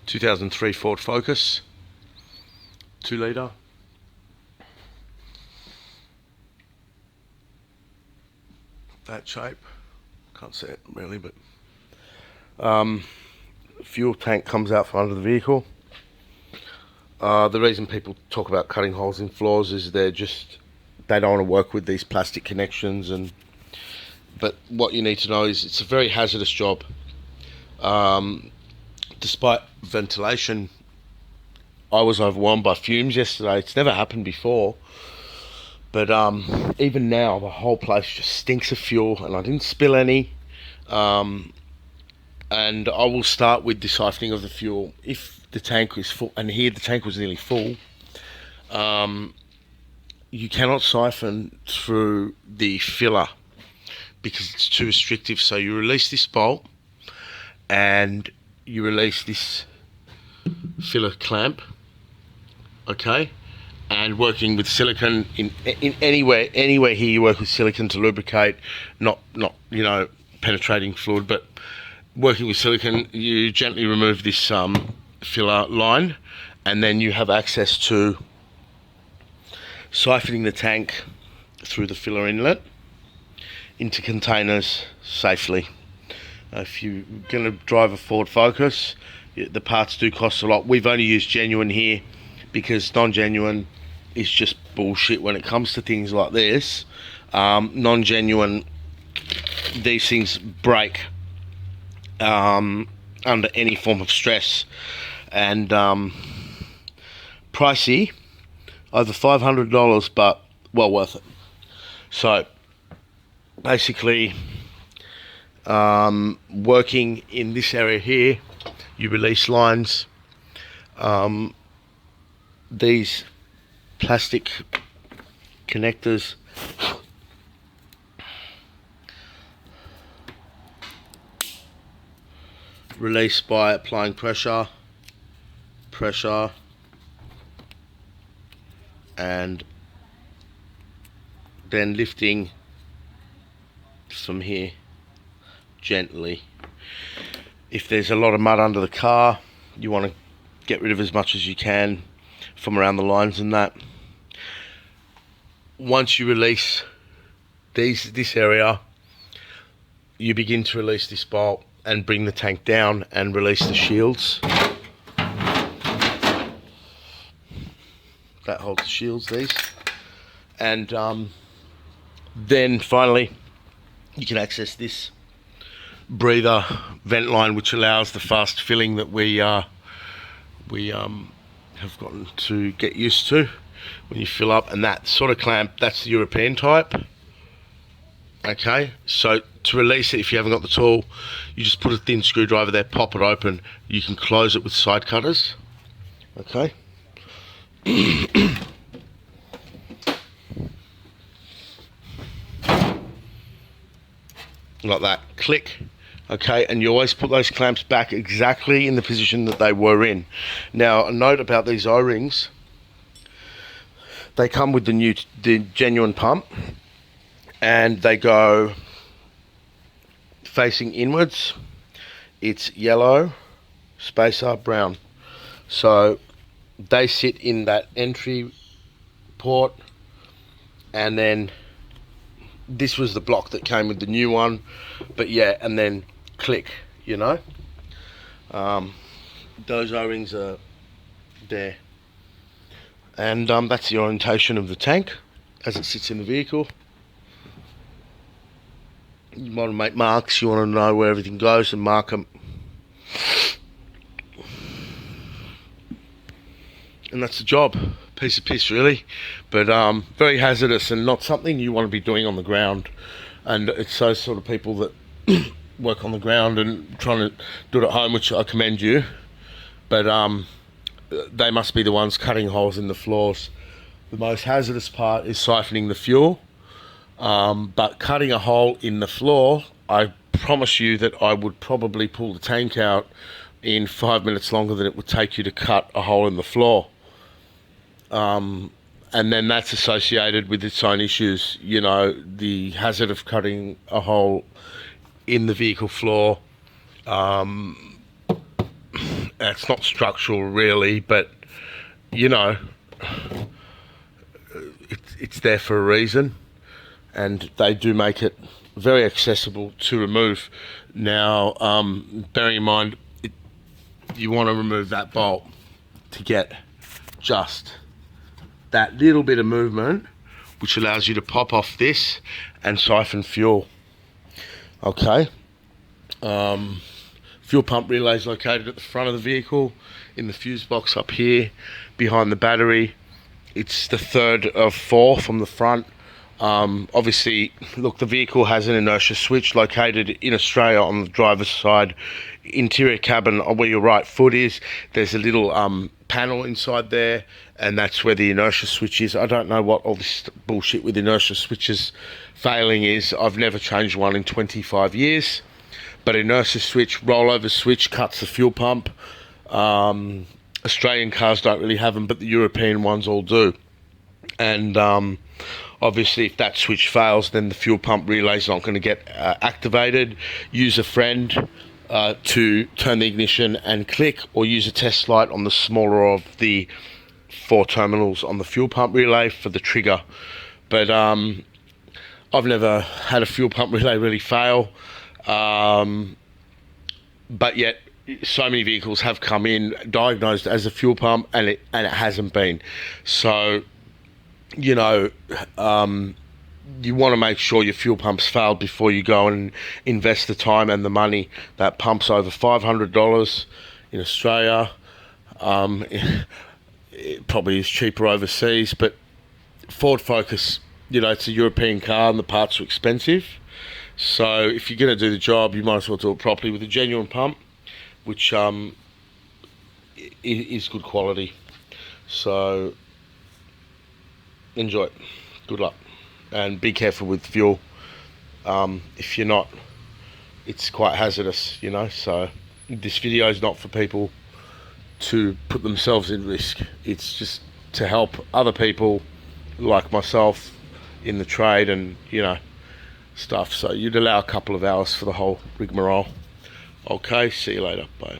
2003 Ford Focus, 2 litre. That shape, can't see it really, but fuel tank comes out from under the vehicle. The reason people talk about cutting holes in floors is they don't want to work with these plastic connections, but what you need to know is it's a very hazardous job. Despite ventilation, I was overwhelmed by fumes yesterday. It's never happened before, but even now the whole place just stinks of fuel, and I didn't spill any. And I will start with the siphoning of the fuel. If the tank is full, and here the tank was nearly full, you cannot siphon through the filler because it's too restrictive. So you release this bolt and you release this filler clamp, okay? And working with silicone in anywhere here you work with silicone to lubricate, not penetrating fluid, but working with silicone, you gently remove this filler line, and then you have access to siphoning the tank through the filler inlet into containers safely. If you're going to drive a Ford Focus, the parts do cost a lot. We've only used genuine here because non-genuine is just bullshit when it comes to things like this. Non-genuine, these things break under any form of stress, and pricey, over $500, but well worth it. So basically, working in this area here, you release lines. These plastic connectors release by applying pressure, and then lifting from here gently. If there's a lot of mud under the car, you want to get rid of as much as you can from around the lines and that. Once you release this area, you begin to release this bolt and bring the tank down and release the shields. That holds the shields, these. And then finally, you can access this breather vent line, which allows the fast filling that we have gotten to get used to when you fill up. And that sort of clamp, that's the European type. Okay, so to release it, if you haven't got the tool, you just put a thin screwdriver there, pop it open. You can close it with side cutters. Okay. Like that, click. Okay, and you always put those clamps back exactly in the position that they were in. Now, a note about these O-rings: they come with the genuine pump, and they go facing inwards. It's yellow, spacer, brown. So they sit in that entry port, and then this was the block that came with the new one, but yeah, and then click, those O-rings are there, and that's the orientation of the tank as it sits in the vehicle. You want to make marks, you want to know where everything goes and mark them, and that's the job. Piece of piss really, but very hazardous and not something you want to be doing on the ground. And it's those sort of people that work on the ground and trying to do it at home, which I commend you, but they must be the ones cutting holes in the floors. The most hazardous part is siphoning the fuel, but cutting a hole in the floor, I promise you that I would probably pull the tank out in 5 minutes longer than it would take you to cut a hole in the floor. And then that's associated with its own issues, the hazard of cutting a hole in the vehicle floor It's not structural really, but you know, it's there for a reason, and they do make it very accessible to remove. Now, bearing in mind, you want to remove that bolt to get just that little bit of movement, which allows you to pop off this and siphon fuel. Okay. Fuel pump relay is located at the front of the vehicle in the fuse box up here behind the battery. It's the third of four from the front. Obviously, look, the vehicle has an inertia switch located in Australia on the driver's side interior cabin where your right foot is. There's a little panel inside there, and that's where the inertia switch is. I don't know what all this bullshit with inertia switches failing is. I've never changed one in 25 years. But inertia switch, rollover switch cuts the fuel pump. Australian cars don't really have them, but the European ones all do. And obviously, if that switch fails, then the fuel pump relay is not going to get activated. Use a friend to turn the ignition and click, or use a test light on the smaller of the 4 terminals on the fuel pump relay for the trigger. But I've never had a fuel pump relay really fail. But yet so many vehicles have come in diagnosed as a fuel pump, and it hasn't been. So, you know, you want to make sure your fuel pump's failed before you go and invest the time and the money. That pump's over $500 in Australia. It probably is cheaper overseas, but Ford Focus, you know, it's a European car and the parts are expensive. So if you're going to do the job, you might as well do it properly with a genuine pump, which is good quality. So enjoy it. Good luck. And be careful with fuel. If you're not, it's quite hazardous, you know. So this video is not for people to put themselves in risk. It's just to help other people like myself in the trade and, you know, stuff. So you'd allow a couple of hours for the whole rigmarole. Okay, see you later. Bye.